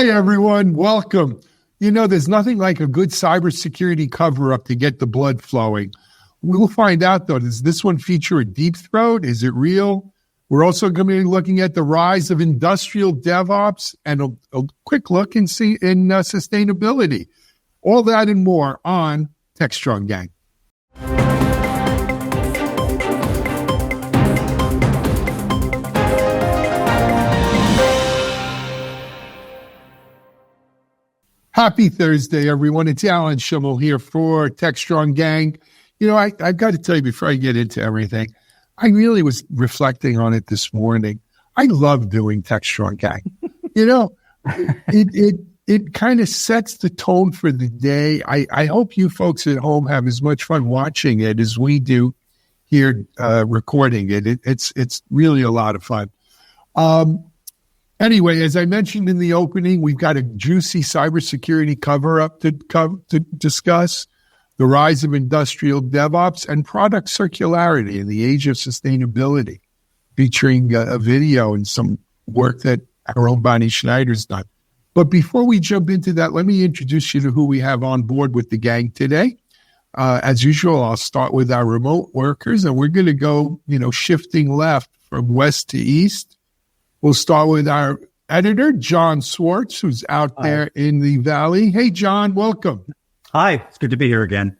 Hey, everyone. Welcome. You know, there's nothing like a good cybersecurity cover-up to get the blood flowing. We'll find out, though. Does this one feature a deep throat? Is it real? We're also going to be looking at the rise of industrial DevOps and a quick look in sustainability. All that and more on Techstrong, gang. Happy Thursday, everyone. It's Alan Schimmel here for Techstrong, gang. You know, I've got to tell you before I get into everything, I really was reflecting on it this morning. I love doing Techstrong, gang. You know, it kind of sets the tone for the day. I hope you folks at home have as much fun watching it as we do here recording it. It's really a lot of fun. Anyway, as I mentioned in the opening, we've got a juicy cybersecurity cover-up to discuss, the rise of industrial DevOps and product circularity in the age of sustainability, featuring a video and some work that our own Bonnie Schneider's done. But before we jump into that, let me introduce you to who we have on board with the gang today. As usual, I'll start with our remote workers, and we're going to go, shifting left from west to east. We'll start with our editor, John Swartz, who's out there in the Valley. Hey, John, welcome. Hi, it's good to be here again.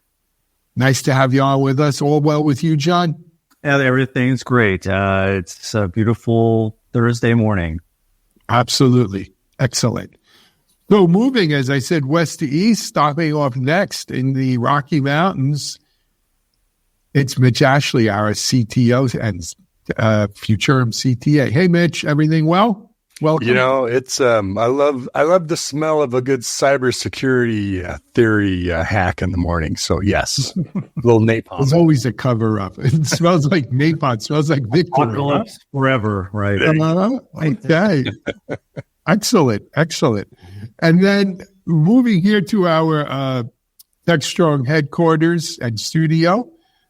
Nice to have you on with us. All well with you, John? Yeah, everything's great. It's a beautiful Thursday morning. Absolutely. Excellent. So moving, as I said, west to east, stopping off next in the Rocky Mountains, it's Mitch Ashley, our CTO and Futurum CTA. Hey, Mitch, everything well? Welcome. You know, it's I love the smell of a good cybersecurity theory hack in the morning. So yes, a little napalm. There's always a cover up. It smells like napalm. It smells like victory. Apocalypse forever, right? Okay. Excellent. And then moving here to our Techstrong headquarters and studio.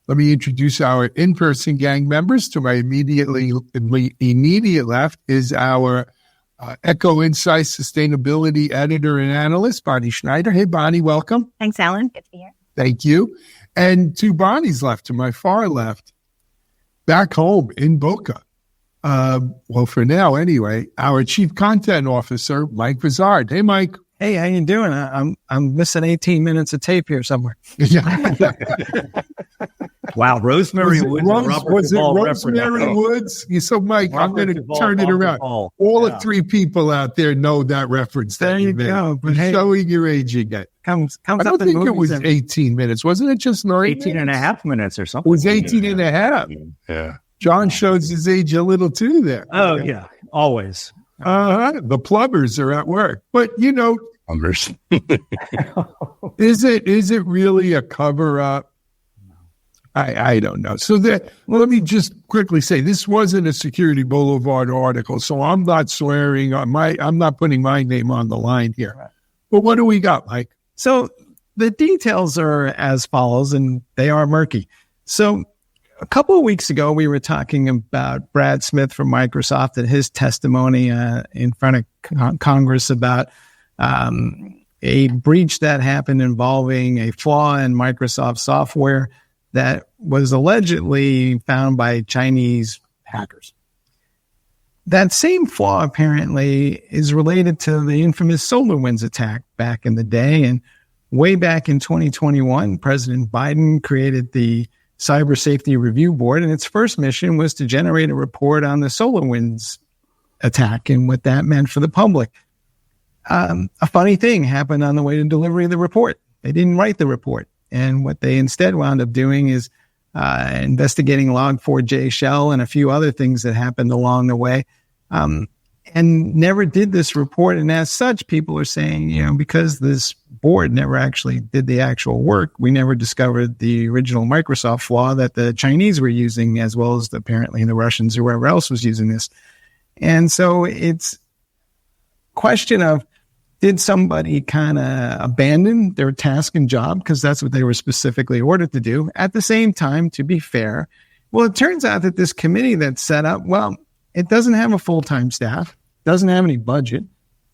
Let me introduce our in-person gang members. To my immediate left is our Echo Insights Sustainability Editor and Analyst, Bonnie Schneider. Hey, Bonnie, welcome. Thanks, Alan. Good to be here. Thank you. And to Bonnie's left, to my far left, back home in Boca. Well, for now anyway, our Chief Content Officer, Mike Vizard. Hey, Mike. Hey, how you doing? I'm missing 18 minutes of tape here somewhere. Yeah. Wow, Rosemary Woods. Was it Rosemary Woods? So, Mike, I'm going to turn it around. All the three people out there know that reference. There you go. But showing your age again. I don't think it was 18 minutes. Wasn't it just 18 and a half minutes or something? It was 18 and a half. Yeah. John shows his age a little too there. Oh, yeah. Always. The plumbers are at work. But, Plumbers. Is it really a cover-up? I don't know. So let me just quickly say, this wasn't a Security Boulevard article, so I'm not swearing on I'm not putting my name on the line here. Right. But what do we got, Mike? So the details are as follows, and they are murky. So a couple of weeks ago, we were talking about Brad Smith from Microsoft and his testimony in front of Congress about a breach that happened involving a flaw in Microsoft software that was allegedly found by Chinese hackers. That same flaw apparently is related to the infamous SolarWinds attack back in the day. And way back in 2021, President Biden created the Cyber Safety Review Board, and its first mission was to generate a report on the SolarWinds attack and what that meant for the public. A funny thing happened on the way to delivery of the report. They didn't write the report. And what they instead wound up doing is investigating Log4j shell and a few other things that happened along the way, and never did this report. And as such, people are saying, because this board never actually did the actual work, we never discovered the original Microsoft flaw that the Chinese were using, as well as apparently the Russians or whoever else was using this. And so it's a question of, did somebody kind of abandon their task and job because that's what they were specifically ordered to do? At the same time, to be fair, well, it turns out that this committee that's set up, well, it doesn't have a full-time staff, doesn't have any budget,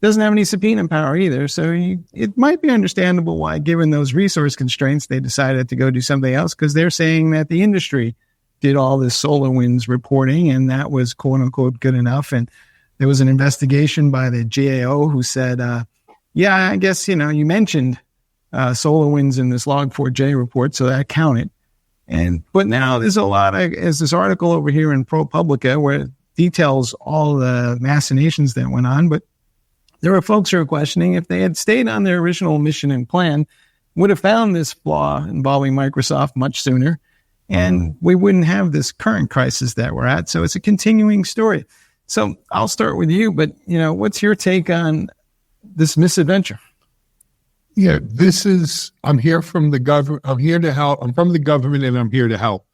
doesn't have any subpoena power either. So it might be understandable why, given those resource constraints, they decided to go do something else, because they're saying that the industry did all this SolarWinds reporting and that was quote unquote good enough. And there was an investigation by the GAO who said, yeah, I guess, you mentioned SolarWinds in this Log4j report, so that counted. But now there's this article over here in ProPublica where it details all the machinations that went on. But there are folks who are questioning if they had stayed on their original mission and plan, would have found this flaw involving Microsoft much sooner, and we wouldn't have this current crisis that we're at. So it's a continuing story. So I'll start with you, but what's your take on this misadventure? Yeah, I'm here from the government. I'm here to help. I'm from the government and I'm here to help.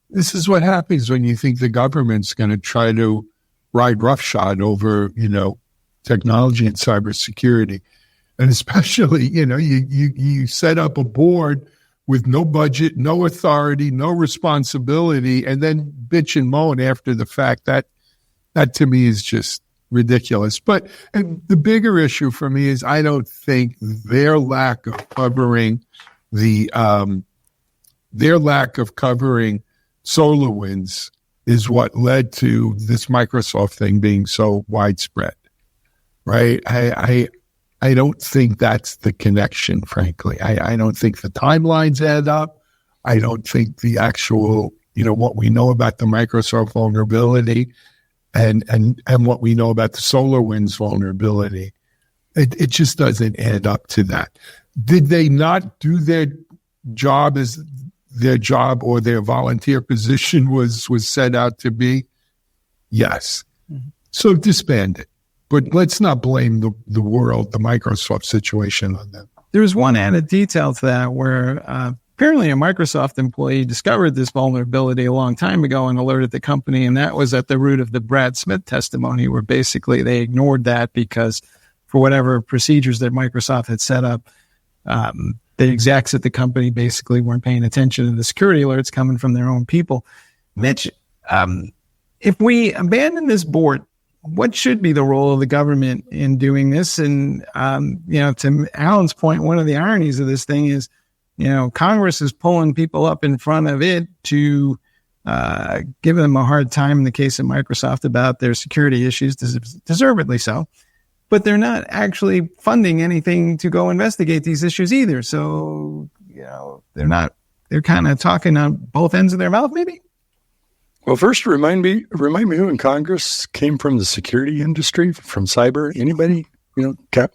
This is what happens when you think the government's going to try to ride roughshod over, technology and cybersecurity. And especially, you set up a board with no budget, no authority, no responsibility, and then bitch and moan after the fact. That to me is just ridiculous. But the bigger issue for me is I don't think their lack of covering SolarWinds is what led to this Microsoft thing being so widespread, right? I don't think that's the connection, frankly. I don't think the timelines add up. I don't think the actual, what we know about the Microsoft vulnerability and what we know about the SolarWinds vulnerability, it just doesn't add up to that. Did they not do their job as their job or their volunteer position was set out to be? Yes. Mm-hmm. So disband it. But let's not blame the Microsoft situation on them. There's one added detail to that where apparently a Microsoft employee discovered this vulnerability a long time ago and alerted the company, and that was at the root of the Brad Smith testimony, where basically they ignored that because for whatever procedures that Microsoft had set up, the execs at the company basically weren't paying attention to the security alerts coming from their own people. Mitch, if we abandon this board, what should be the role of the government in doing this? And, to Alan's point, one of the ironies of this thing is, Congress is pulling people up in front of it to give them a hard time in the case of Microsoft about their security issues, deservedly so. But they're not actually funding anything to go investigate these issues either. So, they're kind of talking on both ends of their mouth, maybe? Well, first, remind me who in Congress came from the security industry, from cyber. Anybody? Cap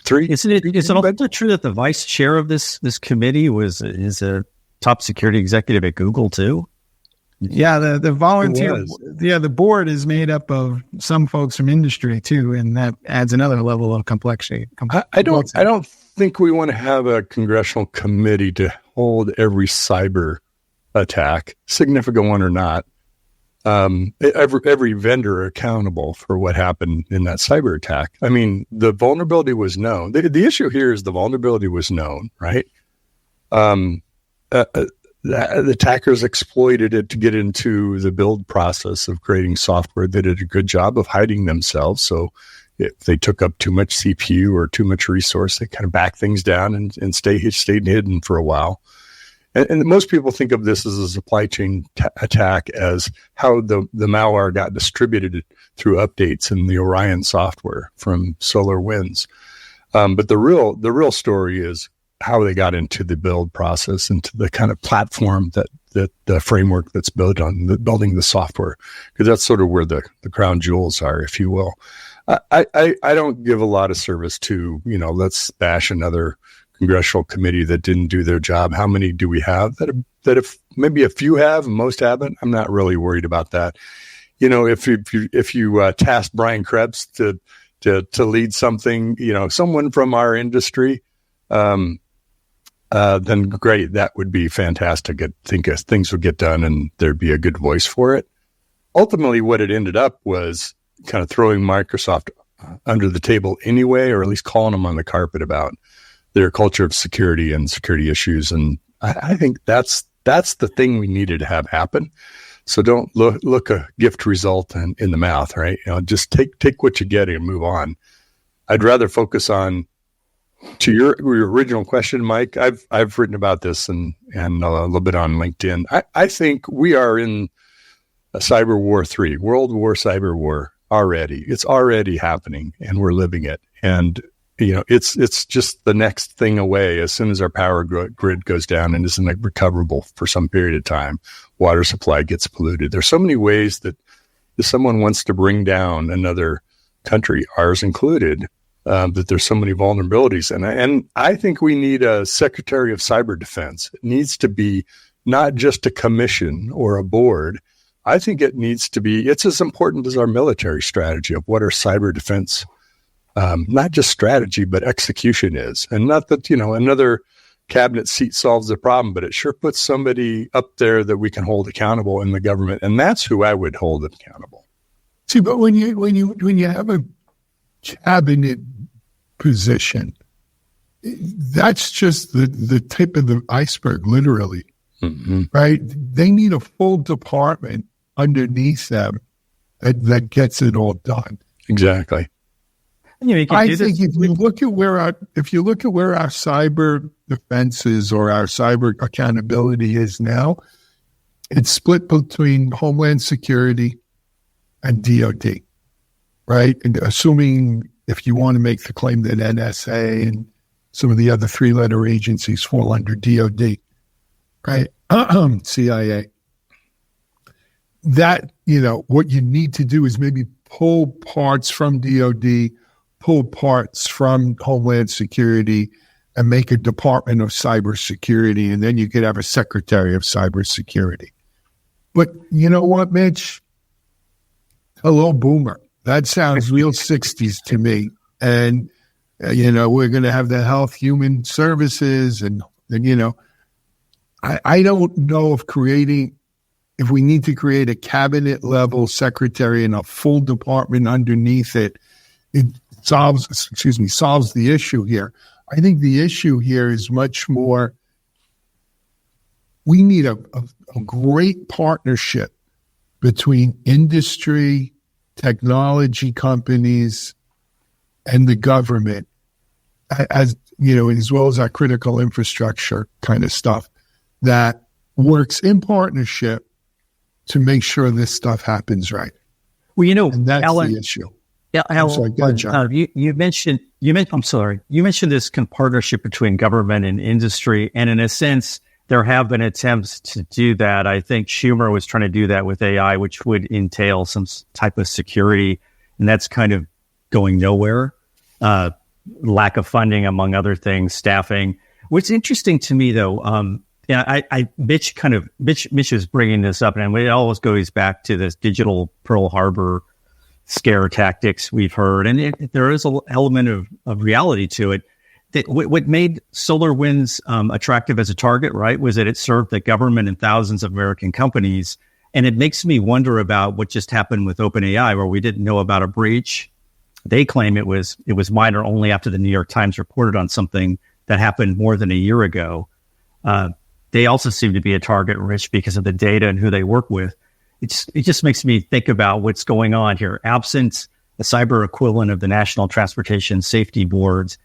3. Is it also true that the vice chair of this committee is a top security executive at Google too? Yeah, the volunteer. Yeah, the board is made up of some folks from industry too, and that adds another level of complexity. I don't think we want to have a congressional committee to hold every cyber attack, significant one or not. Every vendor accountable for what happened in that cyber attack. I mean, the vulnerability was known. The issue here is the vulnerability was known, right? The attackers exploited it to get into the build process of creating software. They did a good job of hiding themselves. So if they took up too much CPU or too much resource, they kind of back things down and stayed hidden for a while. And most people think of this as a supply chain attack as how the malware got distributed through updates in the Orion software from SolarWinds. But the real story is how they got into the build process, into the kind of platform that the framework that's built on building the software, because that's sort of where the crown jewels are, if you will. I don't give a lot of service to, let's bash another congressional committee that didn't do their job. How many do we have that if maybe a few have and most haven't? I'm not really worried about that. If you task Brian Krebs to lead something, someone from our industry, then great. That would be fantastic. I think things would get done and there'd be a good voice for it. Ultimately, what it ended up was kind of throwing Microsoft under the table anyway, or at least calling them on the carpet about their culture of security and security issues. And I think that's the thing we needed to have happen. So don't look a gift result in the mouth, right? Just take what you get and move on. I'd rather focus on, to your original question, Mike. I've written about this and a little bit on LinkedIn. I think we are in a cyber war 3, World War Cyber War already. It's already happening, and we're living it. And it's just the next thing away as soon as our power grid goes down and isn't recoverable for some period of time. Water supply gets polluted. There's so many ways that if someone wants to bring down another country, ours included, that there's so many vulnerabilities. And I think we need a Secretary of Cyber Defense. It needs to be not just a commission or a board. I think it needs to be, it's as important as our military strategy of what our cyber defense, not just strategy, but execution is. And not that, another cabinet seat solves the problem, but it sure puts somebody up there that we can hold accountable in the government. And that's who I would hold accountable. See, but when you have a cabinet position, that's just the tip of the iceberg, literally, right? They need a full department underneath them that gets it all done. Exactly. I think if you look at where our cyber defenses or our cyber accountability is now, it's split between Homeland Security and DoD, right? And assuming if you want to make the claim that NSA and some of the other 3-letter agencies fall under DoD, right? CIA. That, what you need to do is maybe pull parts from DoD, pull parts from Homeland Security, and make a Department of Cybersecurity, and then you could have a Secretary of Cybersecurity. But you know what, Mitch? Hello, boomer. That sounds real 60s to me. And, we're going to have the Health Human Services, and I don't know if we need to create a cabinet-level secretary and a full department underneath it, it solves the issue here. I think the issue here is much more, we need a great partnership between industry, technology companies, and the government, as well as our critical infrastructure kind of stuff that works in partnership to make sure this stuff happens right. Well, and that's Alan, the issue. Yeah, Alan, you mentioned this partnership between government and industry, and in a sense, there have been attempts to do that. I think Schumer was trying to do that with AI, which would entail some type of security, and that's kind of going nowhere. Lack of funding, among other things, staffing. What's interesting to me, though, Mitch is bringing this up, and it always goes back to this digital Pearl Harbor scare tactics we've heard, and there is an element of reality to it. That what made SolarWinds attractive as a target, right, was that it served the government and thousands of American companies, and it makes me wonder about what just happened with OpenAI, where we didn't know about a breach. They claim it was minor only after the New York Times reported on something that happened more than a year ago. They also seem to be a target rich because of the data and who they work with. It just makes me think about what's going on here. Absent the cyber equivalent of the National Transportation Safety Boards,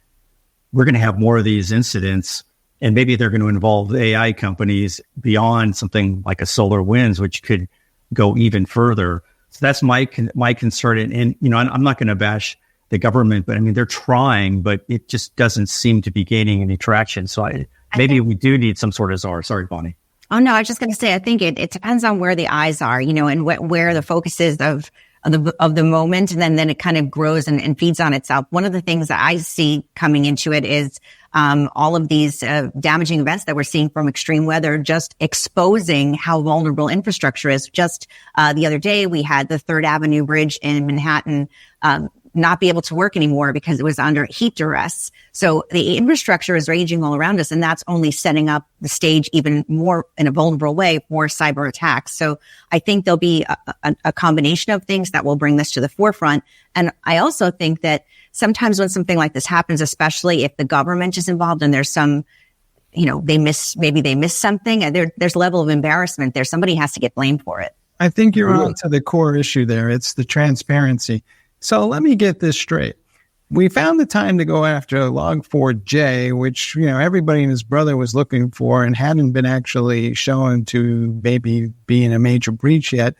we're going to have more of these incidents, and maybe they're going to involve AI companies beyond something like a SolarWinds, which could go even further. So that's my concern. And I'm not going to bash the government, but I mean, they're trying, but it just doesn't seem to be gaining any traction. So maybe we do need some sort of czar. Sorry, Bonnie. Oh, no, I was just going to say, I think it depends on where the eyes are, and where the focus is of the moment. And then it kind of grows and feeds on itself. One of the things that I see coming into it is all of these damaging events that we're seeing from extreme weather, just exposing how vulnerable infrastructure is. Just the other day, we had the 3rd Avenue Bridge in Manhattan not be able to work anymore because it was under heat duress. So the infrastructure is raging all around us, and that's only setting up the stage even more in a vulnerable way for cyber attacks. So I think there'll be a combination of things that will bring this to the forefront. And I also think that sometimes when something like this happens, especially if the government is involved and there's some, they miss something, and there's a level of embarrassment there. Somebody has to get blamed for it. I think you're on to the core issue there. It's the transparency. So let me get this straight. we found the time to go after Log4j, which, everybody and his brother was looking for and hadn't been actually shown to maybe be in a major breach yet.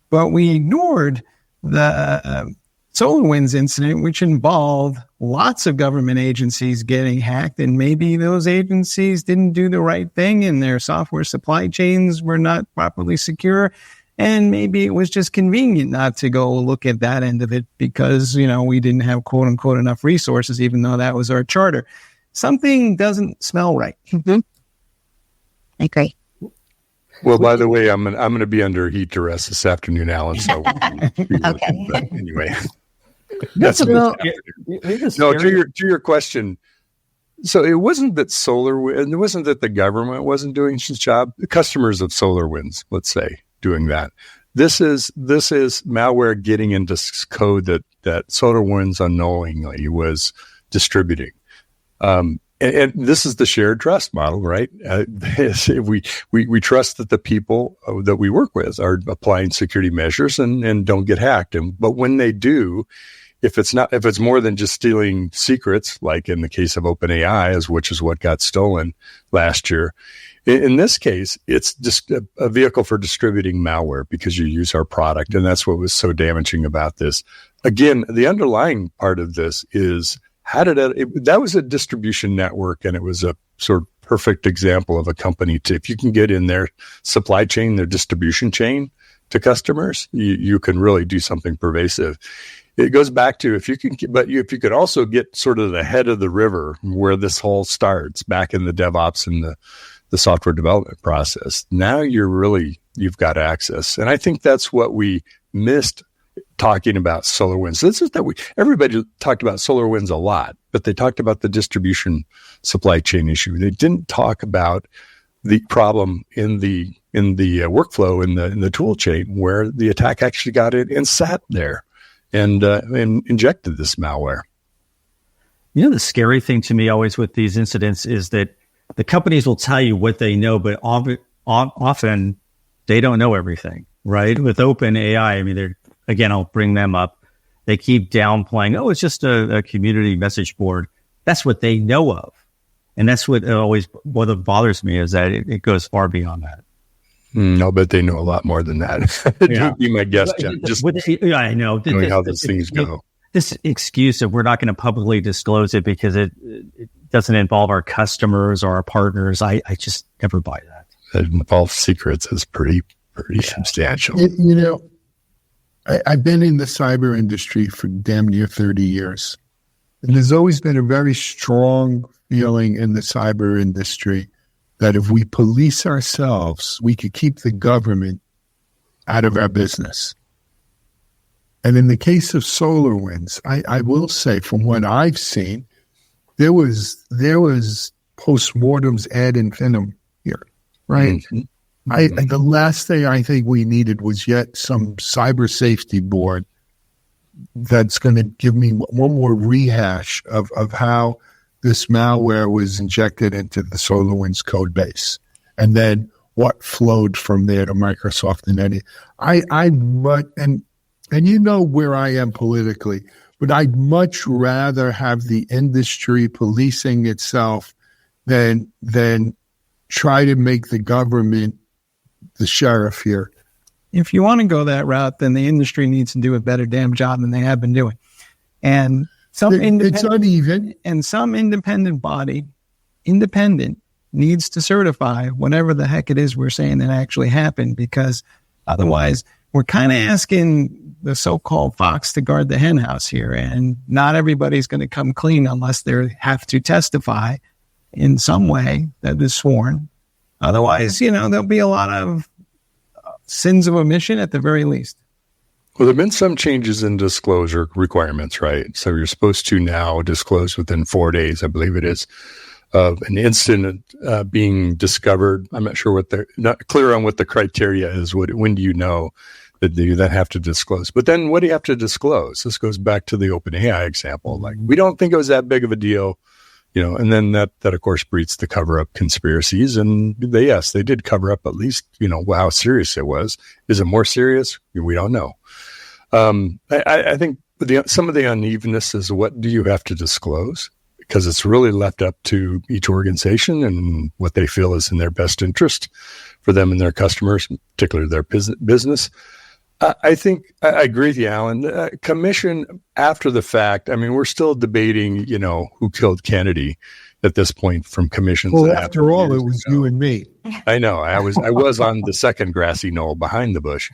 But we ignored the SolarWinds incident, which involved lots of government agencies getting hacked, and maybe those agencies didn't do the right thing and their software supply chains were not properly secure. And maybe it was just convenient not to go look at that end of it because, we didn't have quote unquote enough resources, even though that was our charter. Something doesn't smell right. Mm-hmm. I agree. Well, by the way, I'm going to be under heat duress this afternoon, Alan. So okay. But anyway, that's no. To your question. So it wasn't that SolarWinds, it wasn't that the government wasn't doing its job. The customers of SolarWinds, let's say, doing that. This is malware getting into code that SolarWinds unknowingly was distributing. And this is the shared trust model, right? We trust that the people that we work with are applying security measures and don't get hacked. But when they do, if it's more than just stealing secrets, like in the case of OpenAI, which is what got stolen last year, in this case, it's just a vehicle for distributing malware because you use our product. And that's what was so damaging about this. Again, the underlying part of this is that was a distribution network, and it was a sort of perfect example of a company if you can get in their supply chain, their distribution chain to customers, you can really do something pervasive. It goes back to if you could also get sort of the head of the river where this whole starts back in the DevOps and the software development process. Now you've got access. And I think that's what we missed talking about SolarWinds. This is that everybody talked about SolarWinds a lot, but they talked about the distribution supply chain issue. They didn't talk about the problem in the workflow in the tool chain where the attack actually got in and sat there and injected this malware. The scary thing to me always with these incidents is that the companies will tell you what they know, but often they don't know everything, right? With OpenAI, again, I'll bring them up. They keep downplaying, it's just a community message board. That's what they know of. And that's what bothers me is that it goes far beyond that. No, but they know a lot more than that. Yeah. Be my guest, Jeff. I know. Knowing how those things go. This excuse of we're not going to publicly disclose it because it doesn't involve our customers or our partners. I just never buy that. That involves secrets is pretty substantial. I've been in the cyber industry for damn near 30 years. And there's always been a very strong feeling in the cyber industry that if we police ourselves, we could keep the government out of our business. And in the case of SolarWinds, I will say from what I've seen, there was postmortems ad infinitum here, right? Mm-hmm. The last thing I think we needed was yet some cyber safety board that's going to give me one more rehash of how this malware was injected into the SolarWinds code base, and then what flowed from there to Microsoft and any. And you know where I am politically, but I'd much rather have the industry policing itself than try to make the government the sheriff here. If you want to go that route, then the industry needs to do a better damn job than they have been doing. And it's uneven. And some independent body, needs to certify whatever the heck it is we're saying that actually happened, because otherwise we're kind of asking the so-called fox to guard the hen house here. And not everybody's going to come clean unless they have to testify in some way that is sworn. Otherwise, there'll be a lot of sins of omission at the very least. Well, there have been some changes in disclosure requirements, right? So you're supposed to now disclose within 4 days, I believe it is, of an incident being discovered. I'm not sure not clear on what the criteria is. When do you know that you then have to disclose? But then what do you have to disclose? This goes back to the OpenAI example. Like, we don't think it was that big of a deal. And then that of course breeds the cover-up conspiracies. And they did cover up at least, how serious it was. Is it more serious? We don't know. I think some of the unevenness is what do you have to disclose? Because it's really left up to each organization and what they feel is in their best interest for them and their customers, particularly their business. I think I agree with you, Alan. Commission after the fact. I mean, we're still debating, who killed Kennedy at this point from commissions. Well, after all, it was you and me. I know. I was on the second grassy knoll behind the bush,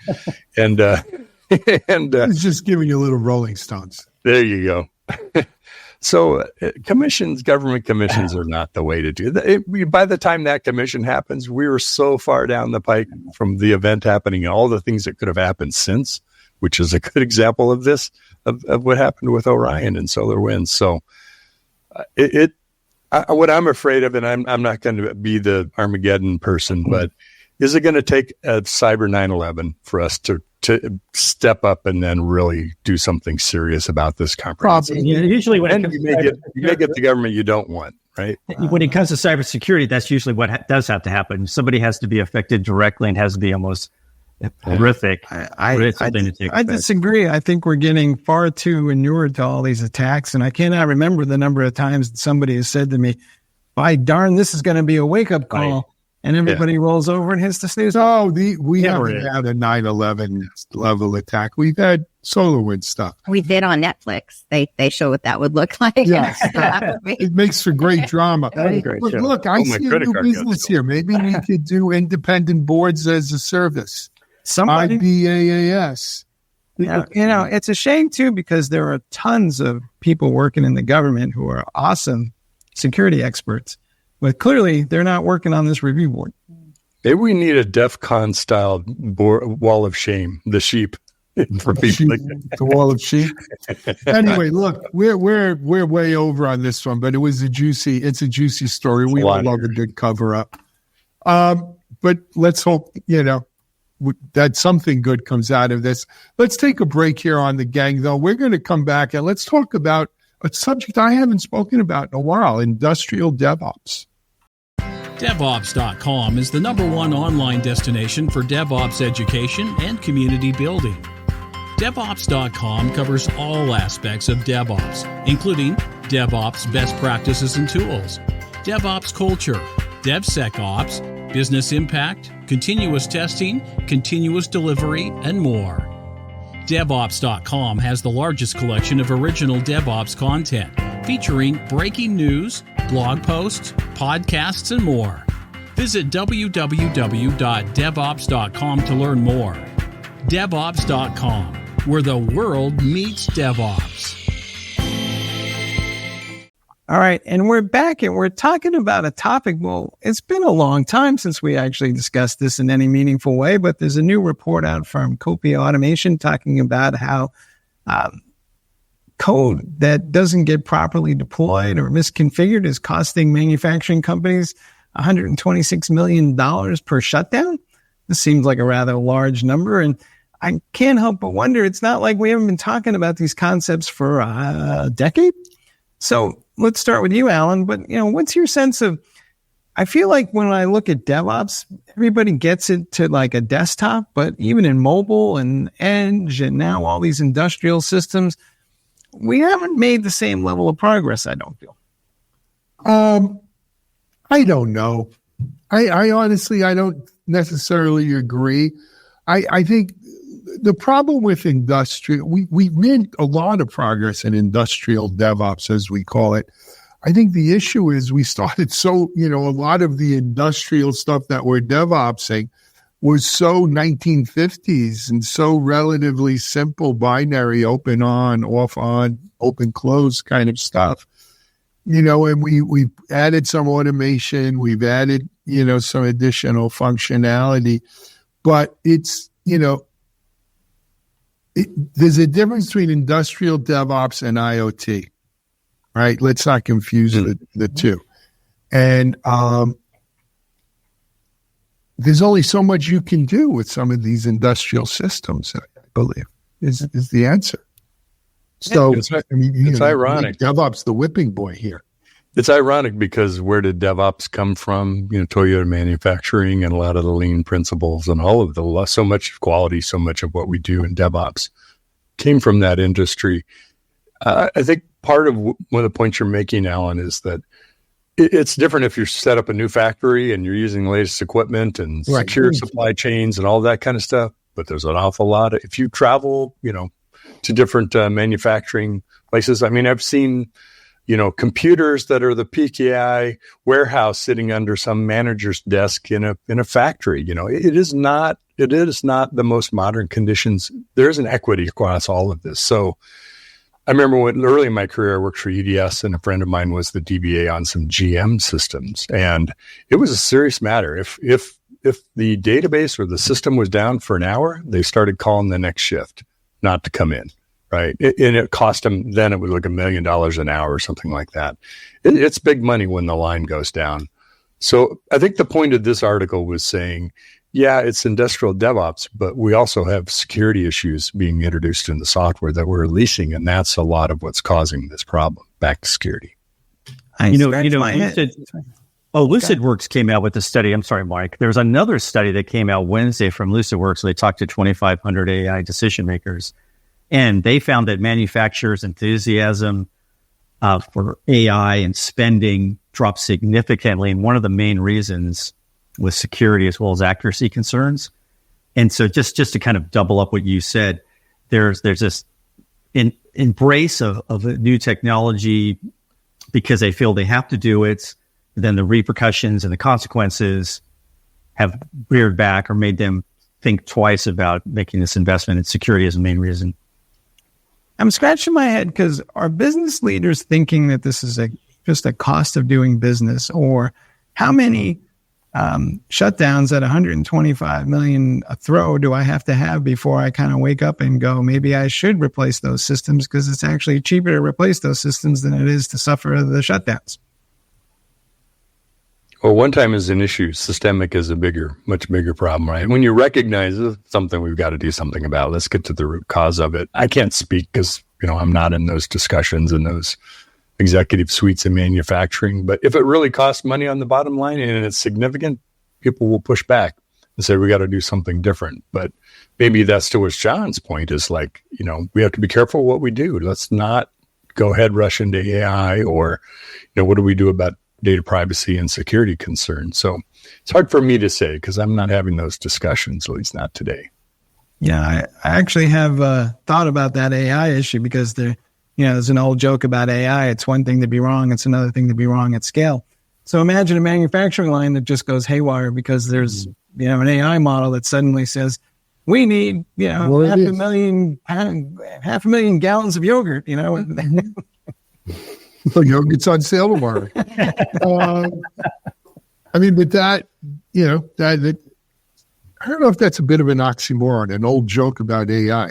and I was just giving you a little Rolling Stones. There you go. So government commissions are not the way to do that. By the time that commission happens, we were so far down the pike from the event happening and all the things that could have happened since, which is a good example of this, of what happened with Orion and SolarWinds. So what I'm afraid of, and I'm not going to be the Armageddon person, but is it going to take a cyber 9/11 for us to step up and then really do something serious about this comprehensive? Probably. Usually when you may get the government you don't want, right? When it comes to cybersecurity, that's usually what does have to happen. Somebody has to be affected directly and has to be almost horrific. I disagree. I think we're getting far too inured to all these attacks, and I cannot remember the number of times that somebody has said to me, "By darn, this is going to be a wake-up call." Right. And everybody rolls over and hits the snooze. Oh, we haven't had a 9/11 level attack. We've had SolarWinds stuff. We did on Netflix. They show what that would look like. Yes. It makes for great drama. Look, I see a new business here. Maybe we could do independent boards as a service. IBAAS. It's a shame, too, because there are tons of people working in the government who are awesome security experts. But clearly, they're not working on this review board. Maybe we need a DEF CON style wall of shame, the sheep. For people like the wall of sheep. Anyway, look, we're way over on this one, but it's a juicy story. We all love a good cover up. But let's hope, that something good comes out of this. Let's take a break here on the gang, though. We're going to come back and let's talk about a subject I haven't spoken about in a while, industrial DevOps. DevOps.com is the #1 online destination for DevOps education and community building. DevOps.com covers all aspects of DevOps, including DevOps best practices and tools, DevOps culture, DevSecOps, business impact, continuous testing, continuous delivery, and more. DevOps.com has the largest collection of original DevOps content, featuring breaking news, blog posts, podcasts, and more. Visit www.devops.com to learn more. DevOps.com, where the world meets DevOps. All right, and we're back, and we're talking about a topic. Well, it's been a long time since we actually discussed this in any meaningful way, but there's a new report out from Copia Automation talking about how code that doesn't get properly deployed or misconfigured is costing manufacturing companies $126 million per shutdown. This seems like a rather large number, and I can't help but wonder, it's not like we haven't been talking about these concepts for a decade. So let's start with you, Alan. But, what's your sense of, I feel like when I look at DevOps, everybody gets it to like a desktop, but even in mobile and edge and now all these industrial systems, we haven't made the same level of progress, I don't feel. I don't know. I honestly, I don't necessarily agree. I think the problem with industrial, we've made a lot of progress in industrial DevOps, as we call it. I think the issue is we started a lot of the industrial stuff that we're DevOpsing was so 1950s and so relatively simple binary, open on, off on, open close kind of stuff. And we've added some automation, we've added, some additional functionality, but it's, there's a difference between industrial DevOps and IoT, right? Let's not confuse the two. And there's only so much you can do with some of these industrial systems, I believe, is the answer. So it's ironic. DevOps, the whipping boy here. It's ironic because where did DevOps come from? Toyota manufacturing and a lot of the lean principles and all of so much quality, so much of what we do in DevOps came from that industry. I think part of one of the points you're making, Alan, is that it's different if you set up a new factory and you're using the latest equipment and secure supply chains and all that kind of stuff. But there's an awful lot if you travel, to different manufacturing places. I mean, I've seen, computers that are the PKI warehouse sitting under some manager's desk in a factory. It is not the most modern conditions. There is an equity across all of this. So I remember when early in my career, I worked for EDS, and a friend of mine was the DBA on some GM systems, and it was a serious matter. If the database or the system was down for an hour, they started calling the next shift not to come in, right? And it cost them, then it was like $1 million an hour or something like that. It's big money when the line goes down. So I think the point of this article was saying, yeah, it's industrial DevOps, but we also have security issues being introduced in the software that we're releasing, and that's a lot of what's causing this problem. Back to security. LucidWorks came out with a study. I'm sorry, Mike. There's another study that came out Wednesday from LucidWorks. They talked to 2,500 AI decision makers, and they found that manufacturers' enthusiasm for AI and spending dropped significantly. And one of the main reasons was security as well as accuracy concerns. And so just to kind of double up what you said, there's this embrace of a new technology because they feel they have to do it. Then the repercussions and the consequences have reared back or made them think twice about making this investment in security as the main reason. I'm scratching my head because are business leaders thinking that this is just a cost of doing business, or how many shutdowns at 125 million a throw do I have to have before I kind of wake up and go, maybe I should replace those systems because it's actually cheaper to replace those systems than it is to suffer the shutdowns. Well, one time is an issue. Systemic is much bigger problem, right? When you recognize it's something we've got to do something about, let's get to the root cause of it. I can't speak because, I'm not in those discussions and those executive suites in manufacturing. But if it really costs money on the bottom line and it's significant, people will push back and say, we got to do something different. But maybe that's towards John's point is like, we have to be careful what we do. Let's not go ahead, rush into AI or, what do we do about data privacy and security concerns? So it's hard for me to say because I'm not having those discussions, at least not today. Yeah, I actually have thought about that AI issue because there's an old joke about AI. It's one thing to be wrong. It's another thing to be wrong at scale. So imagine a manufacturing line that just goes haywire because there's, an AI model that suddenly says, we need, half a million gallons of yogurt, Well, yogurt's on sale tomorrow. But that, that I don't know if that's a bit of an oxymoron, an old joke about AI.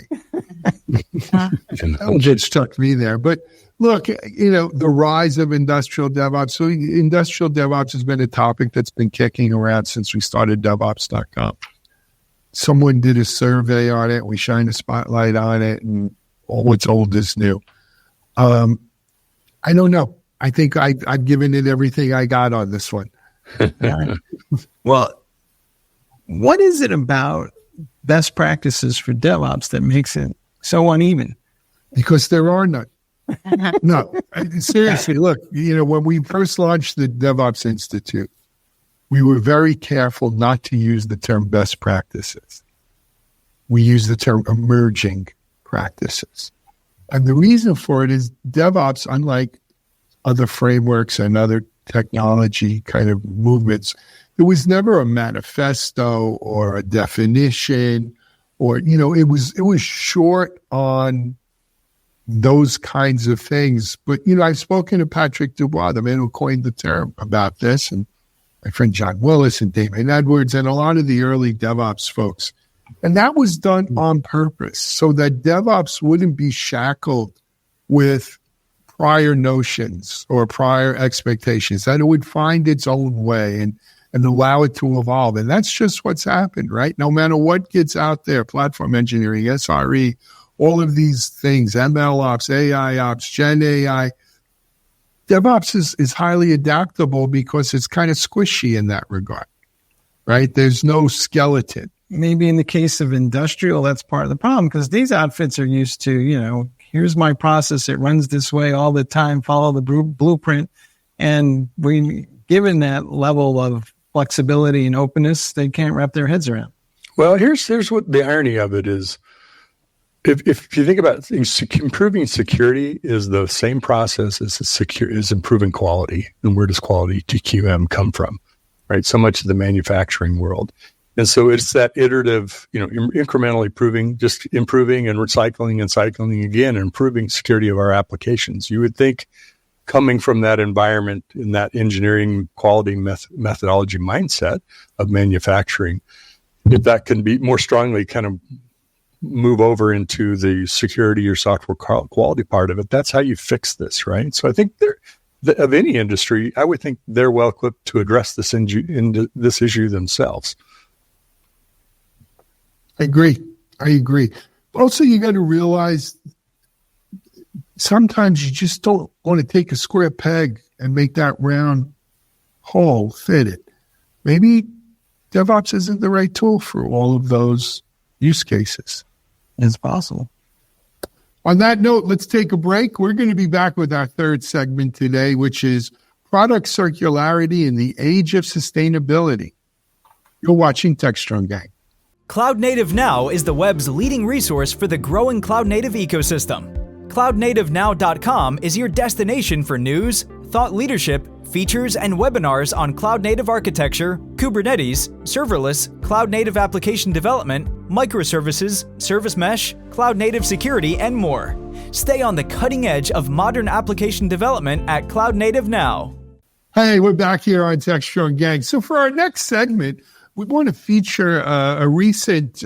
That just stuck me there. But look, the rise of industrial DevOps. So industrial DevOps has been a topic that's been kicking around since we started DevOps.com. Someone did a survey on it. We shined a spotlight on it, and all what's old is new. I don't know. I think I've given it everything I got on this one. Well, what is it about best practices for DevOps that makes it so uneven? Because there are none. No, seriously, look, when we first launched the DevOps Institute, we were very careful not to use the term best practices. We used the term emerging practices. And the reason for it is DevOps, unlike other frameworks and other technology kind of movements, there was never a manifesto or a definition or, it was short on those kinds of things. But, I've spoken to Patrick Dubois, the man who coined the term, about this, and my friend John Willis and David Edwards and a lot of the early DevOps folks. And that was done on purpose so that DevOps wouldn't be shackled with prior notions or prior expectations, that it would find its own way and allow it to evolve. And that's just what's happened, right? No matter what gets out there, platform engineering, SRE, all of these things, ML ops, AI ops, Gen AI, DevOps is highly adaptable because it's kind of squishy in that regard, right? There's no skeleton. maybe in the case of industrial, that's part of the problem, because these outfits are used to, here's my process. It runs this way all the time. Follow the blueprint. And given that level of flexibility and openness, they can't wrap their heads around. Well, here's what the irony of it is. If you think about things, improving security is the same process as improving quality. And where does quality, TQM, come from? Right? So much of the manufacturing world. And so it's that iterative, incrementally improving and recycling and cycling again, and improving security of our applications. You would think, coming from that environment in that engineering quality methodology mindset of manufacturing, if that can be more strongly kind of move over into the security or software quality part of it, that's how you fix this, right? So I think of any industry, I would think they're well equipped to address this issue themselves. I agree. But also, you got to realize sometimes you just don't want to take a square peg and make that round hole fit it. Maybe DevOps isn't the right tool for all of those use cases. It's possible. On that note, let's take a break. We're going to be back with our third segment today, which is product circularity in the age of sustainability. You're watching Techstrong, gang. Cloud Native Now is the web's leading resource for the growing cloud native ecosystem. CloudNativeNow.com is your destination for news, thought leadership, features, and webinars on cloud native architecture, Kubernetes, serverless, cloud native application development, microservices, service mesh, cloud native security, and more. Stay on the cutting edge of modern application development at Cloud Native Now. Hey, we're back here on Techstrong, gang. So for our next segment, we want to feature a recent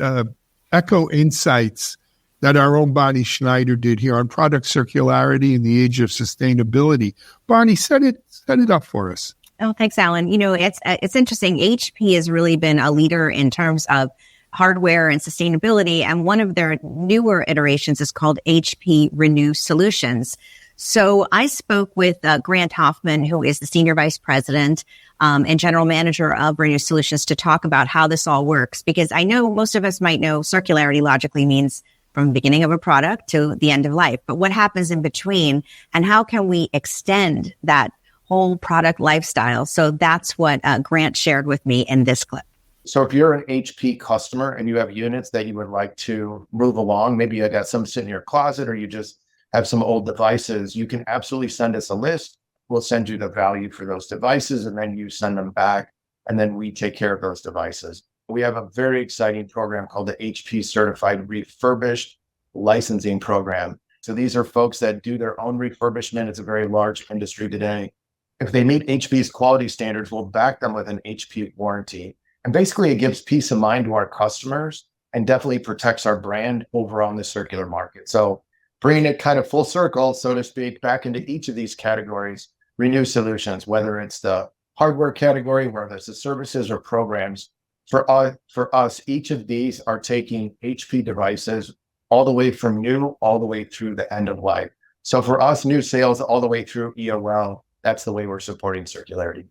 Echo Insights that our own Bonnie Schneider did here on product circularity in the age of sustainability. Bonnie, set it up for us. Oh, thanks, Alan. It's interesting. HP has really been a leader in terms of hardware and sustainability, and one of their newer iterations is called HP Renew Solutions. So I spoke with Grant Hoffman, who is the Senior Vice President and General Manager of Renew Solutions, to talk about how this all works, because I know most of us might know circularity logically means from the beginning of a product to the end of life. But what happens in between, and how can we extend that whole product lifestyle? So that's what Grant shared with me in this clip. So if you're an HP customer and you have units that you would like to move along, maybe you got some sitting in your closet, or you just have some old devices, you can absolutely send us a list. We'll send you the value for those devices, and then you send them back, and then we take care of those devices. We have a very exciting program called the HP Certified Refurbished Licensing Program. So these are folks that do their own refurbishment. It's a very large industry today. If they meet HP's quality standards, we'll back them with an HP warranty. And basically, it gives peace of mind to our customers and definitely protects our brand overall in the circular market. So bringing it kind of full circle, so to speak, back into each of these categories, Renew Solutions, whether it's the hardware category, whether it's the services or programs. For us, each of these are taking HP devices all the way from new, all the way through the end of life. So for us, new sales all the way through EOL, that's the way we're supporting circularity.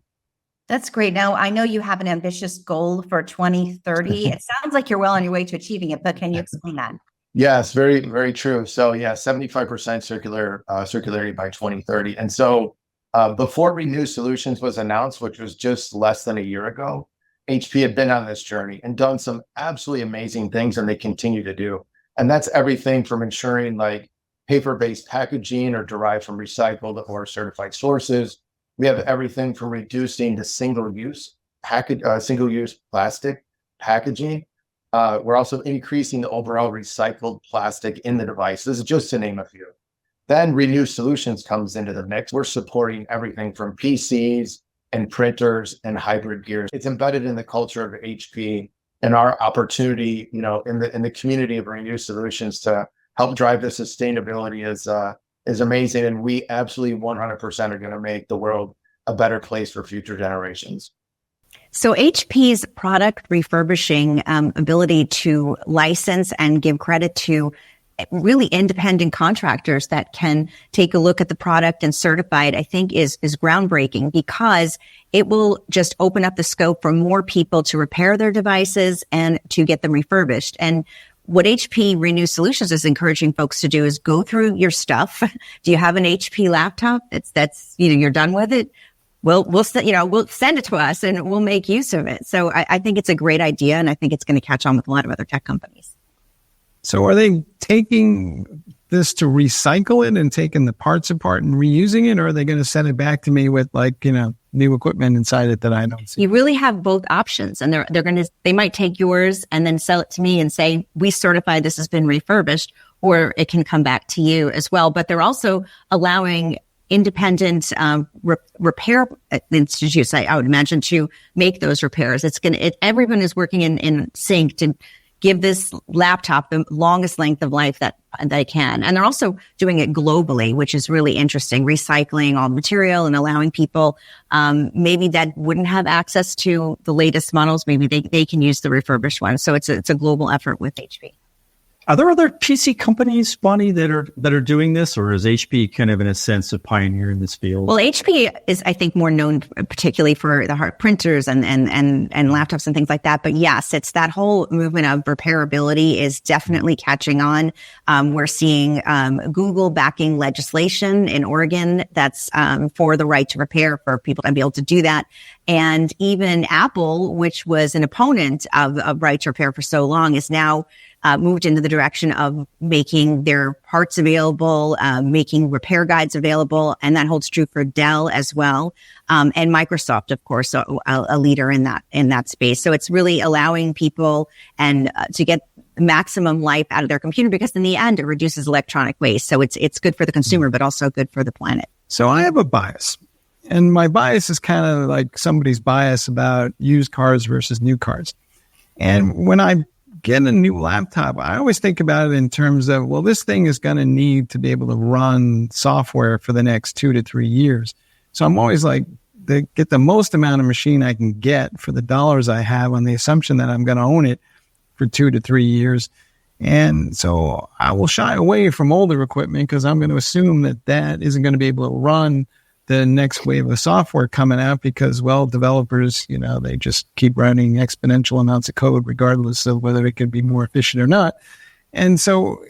That's great. Now, I know you have an ambitious goal for 2030. It sounds like you're well on your way to achieving it, but can you explain that? Yes, very, very true. So 75% circularity by 2030. And so before Renew Solutions was announced, which was just less than a year ago, HP had been on this journey and done some absolutely amazing things, and they continue to do. And that's everything from ensuring like paper-based packaging or derived from recycled or certified sources. We have everything from reducing the single-use plastic packaging. We're also increasing the overall recycled plastic in the device. This is just to name a few. Then Renew Solutions comes into the mix. We're supporting everything from PCs and printers and hybrid gears. It's embedded in the culture of HP, and our opportunity, in the community of Renew Solutions to help drive the sustainability is amazing. And we absolutely 100% are going to make the world a better place for future generations. So HP's product refurbishing ability to license and give credit to really independent contractors that can take a look at the product and certify it, I think is groundbreaking, because it will just open up the scope for more people to repair their devices and to get them refurbished. And what HP Renew Solutions is encouraging folks to do is go through your stuff. Do you have an HP laptop? You're done with it. We'll send it to us and we'll make use of it. So I think it's a great idea, and I think it's going to catch on with a lot of other tech companies. So are they taking this to recycle it and taking the parts apart and reusing it, or are they going to send it back to me with new equipment inside it that I don't see? You really have both options, and they might take yours and then sell it to me and say, we certify this has been refurbished, or it can come back to you as well. But they're also allowing independent repair institutes, I would imagine, to make those repairs. Everyone is working in sync to give this laptop the longest length of life that they can. And they're also doing it globally, which is really interesting, recycling all the material and allowing people maybe that wouldn't have access to the latest models. Maybe they can use the refurbished one. So it's a global effort with HP. Are there other PC companies, Bonnie, that are doing this, or is HP kind of in a sense a pioneer in this field? Well, HP is, I think, more known particularly for the hard printers and laptops and things like that. But yes, it's that whole movement of repairability is definitely catching on. We're seeing Google backing legislation in Oregon that's for the right to repair, for people to be able to do that. And even Apple, which was an opponent of right to repair for so long, is now moved into the direction of making their parts available, making repair guides available. And that holds true for Dell as well. And Microsoft, of course, a leader in that space. So it's really allowing people to get maximum life out of their computer, because in the end, it reduces electronic waste. So it's good for the consumer, but also good for the planet. So I have a bias. And my bias is kind of like somebody's bias about used cars versus new cars. And when I get a new laptop, I always think about it in terms of, well, this thing is going to need to be able to run software for the next 2 to 3 years. So I'm always like, get the most amount of machine I can get for the dollars I have, on the assumption that I'm going to own it for 2 to 3 years. And so I will shy away from older equipment, because I'm going to assume that isn't going to be able to run the next wave of software coming out, because, well, developers, they just keep running exponential amounts of code regardless of whether it could be more efficient or not. And so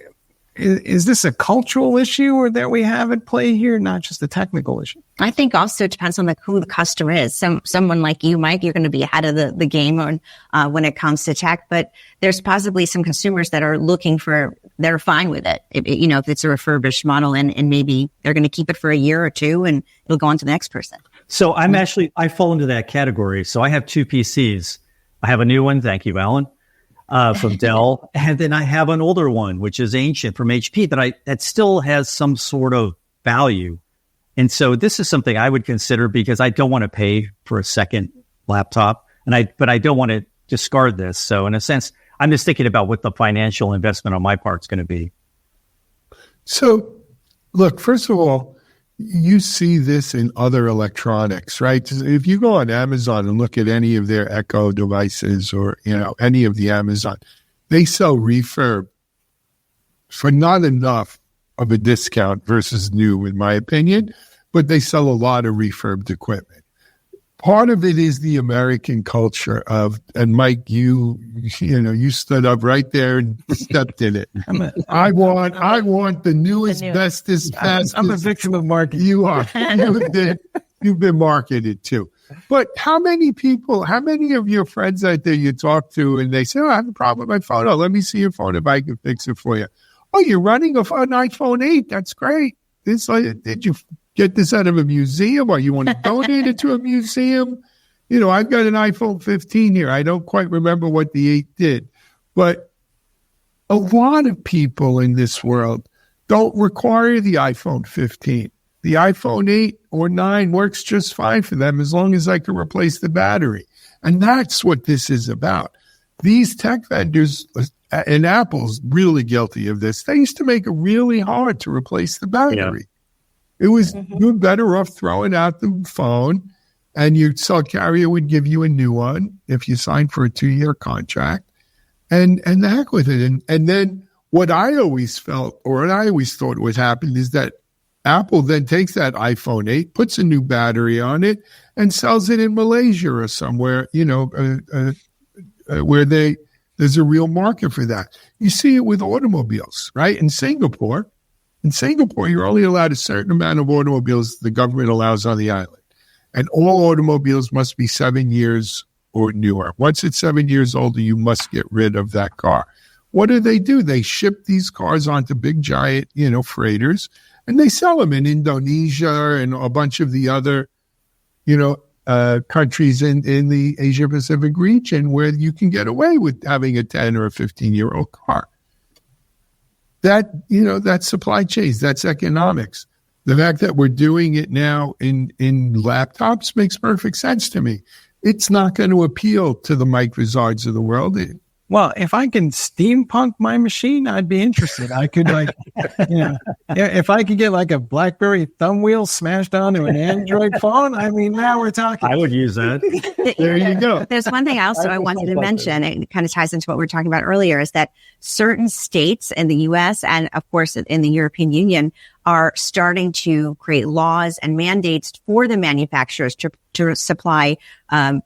is this a cultural issue or that we have at play here, not just a technical issue? I think also it depends on who the customer is. Someone like you, Mike, you're going to be ahead of the game when it comes to tech, but there's possibly some consumers that are they're fine with it. If it's a refurbished model, and maybe they're going to keep it for a year or two and it'll go on to the next person. So I fall into that category. So I have 2 PCs. I have a new one. Thank you, Alan. From Dell. And then I have an older one, which is ancient from HP, that still has some sort of value. And so this is something I would consider, because I don't want to pay for a second laptop, but I don't want to discard this. So in a sense, I'm just thinking about what the financial investment on my part is going to be. So look, first of all, you see this in other electronics, right? If you go on Amazon and look at any of their Echo devices, or, any of the Amazon, they sell refurb for not enough of a discount versus new, in my opinion, but they sell a lot of refurbed equipment. Part of it is the American culture and Mike, you stood up right there and stepped in it. I want the newest, bestest, fastest. I'm a victim of marketing. You are. You've been marketed too. But how many of your friends out there you talk to and they say, I have a problem with my phone. Oh, let me see your phone if I can fix it for you. Oh, you're running an iPhone 8. That's great. Did you get this out of a museum, or you want to donate it to a museum? I've got an iPhone 15 here. I don't quite remember what the 8 did. But a lot of people in this world don't require the iPhone 15. The iPhone 8 or 9 works just fine for them, as long as I can replace the battery. And that's what this is about. These tech vendors, and Apple's really guilty of this, they used to make it really hard to replace the battery. Yeah. It was you're better off throwing out the phone, and your cell carrier would give you a new one if you signed for a 2-year contract, and the heck with it. And then What I always felt, or what I always thought would happen, is that Apple then takes that iPhone 8, puts a new battery on it, and sells it in Malaysia or somewhere, where there's a real market for that. You see it with automobiles, right? In Singapore, you're only allowed a certain amount of automobiles the government allows on the island. And all automobiles must be 7 years or newer. Once it's 7 years older, you must get rid of that car. What do? They ship these cars onto big, giant, freighters, and they sell them in Indonesia and a bunch of the other, countries in the Asia Pacific region where you can get away with having a 10 or a 15-year-old car. That's supply chains, that's economics. The fact that we're doing it now in laptops makes perfect sense to me. It's not going to appeal to the Mike Vizards of the world. Well, if I can steampunk my machine, I'd be interested. I could if I could get like a BlackBerry thumb wheel smashed onto an Android phone, I mean, now we're talking. I would use that. There you go. There's one thing also I wanted to mention, it kind of ties into what we were talking about earlier, is that certain states in the U.S. and, of course, in the European Union are starting to create laws and mandates for the manufacturers to supply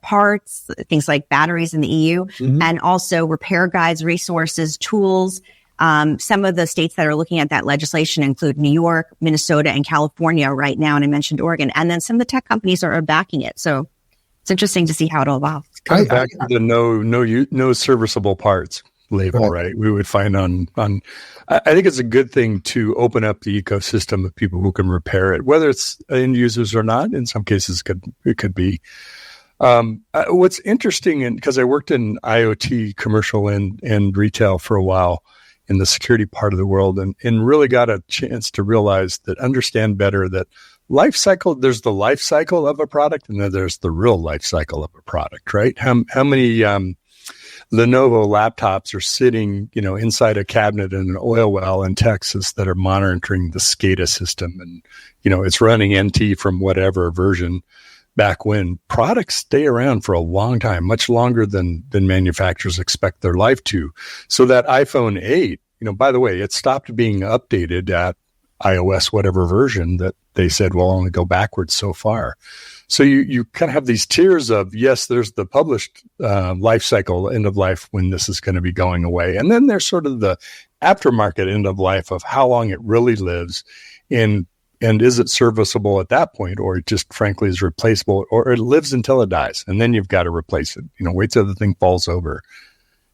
parts, things like batteries in the EU, and also repair guides, resources, tools. Some of the states that are looking at that legislation include New York, Minnesota, and California right now, and I mentioned Oregon. And then some of the tech companies are backing it. So it's interesting to see how it'll evolve. Back to the no serviceable parts label, right? We would find on I think it's a good thing to open up the ecosystem of people who can repair it, whether it's end users or not. In some cases, it could be. What's interesting, and because I worked in IoT commercial and retail for a while in the security part of the world, and really got a chance to realize that, understand better that life cycle, there's the life cycle of a product, and then there's the real life cycle of a product, right? How many Lenovo laptops are sitting, inside a cabinet in an oil well in Texas that are monitoring the SCADA system, and it's running NT from whatever version back when. Products stay around for a long time, much longer than manufacturers expect their life to. So that iPhone 8, by the way, it stopped being updated at iOS whatever version that they said will only go backwards so far. So you kind of have these tiers of, yes, there's the published life cycle, end of life, when this is going to be going away. And then there's sort of the aftermarket end of life of how long it really lives, and is it serviceable at that point, or it just frankly is replaceable, or it lives until it dies. And then you've got to replace it. Wait till the thing falls over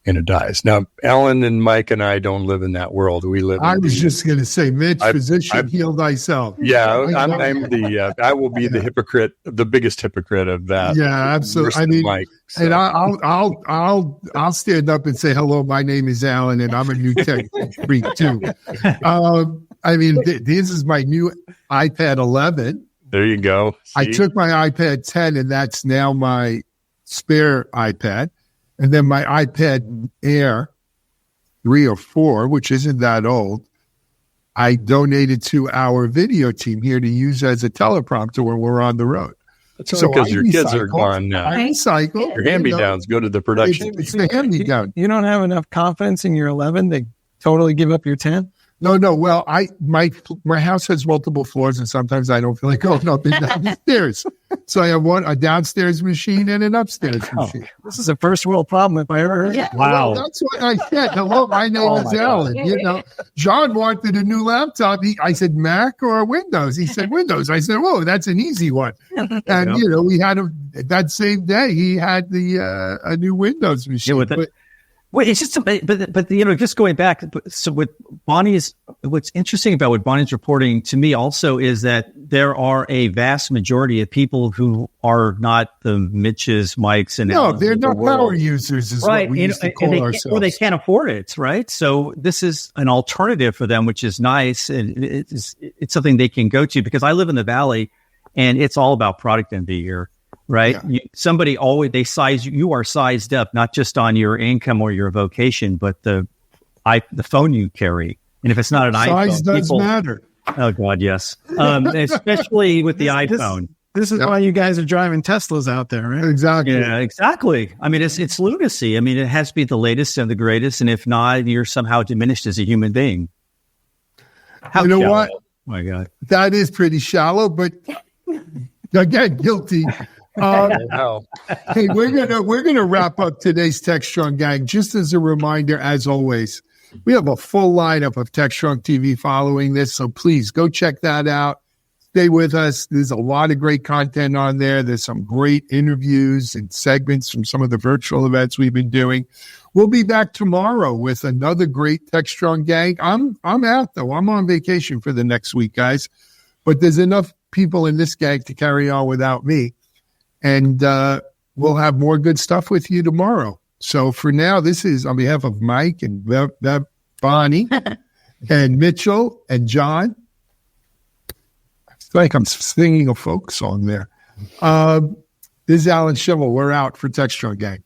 and it dies. Now, Alan and Mike and I don't live in that world. We live. I was just going to say, Mitch, physician, heal thyself. Yeah, I will be the hypocrite, the biggest hypocrite of that. Yeah, absolutely. I mean, Mike, so. And I'll stand up and say, hello, my name is Alan, and I'm a new tech freak too. This is my new iPad 11. There you go. See? I took my iPad 10, and that's now my spare iPad. And then my iPad Air 3 or 4, which isn't that old, I donated to our video team here to use as a teleprompter when we're on the road. That's so because your kids are gone now. I recycle. Your hand-me-downs go to the production. It's the hand-me-down. You don't have enough confidence in your 11 to totally give up your 10? No. Well, my house has multiple floors, and sometimes I don't feel like going up and down the stairs. So I have a downstairs machine and an upstairs machine. This is a first world problem if I ever heard. Yeah. Wow. Well, that's what I said. Hello, my name is Alan. John wanted a new laptop. I said Mac or Windows. He said Windows. I said, whoa, that's an easy one. And we had that same day. He had a new Windows machine. Yeah, well, it's just, but just going back. So with Bonnie's, what's interesting about what Bonnie's reporting to me also is that there are a vast majority of people who are not the Mitches, Mikes, and no, they're not power users, is right. What we used to call ourselves. Or they can't afford it, right? So this is an alternative for them, which is nice, and it's something they can go to, because I live in the Valley, and it's all about product envy here. Right. Yeah. Somebody always, you are sized up, not just on your income or your vocation, but the phone you carry. And if it's not an size iPhone, does matter. Oh God, yes. Especially with the iPhone. This is why you guys are driving Teslas out there, right? Exactly. Yeah, exactly. I mean, it's lunacy. I mean, it has to be the latest and the greatest. And if not, you're somehow diminished as a human being. You know what? Oh my God. That is pretty shallow, but again, guilty. Hey, we're gonna wrap up today's Techstrong gang. Just as a reminder, as always, we have a full lineup of Techstrong TV following this, so please go check that out. Stay with us. There's a lot of great content on there. There's some great interviews and segments from some of the virtual events we've been doing. We'll be back tomorrow with another great Techstrong gang. I'm out though. I'm on vacation for the next week, guys. But there's enough people in this gang to carry on without me. And we'll have more good stuff with you tomorrow. So for now, this is on behalf of Mike and Bonnie and Mitchell and John. It's like I'm singing a folk song there. This is Alan Schimmel. We're out for Techstrong Gang.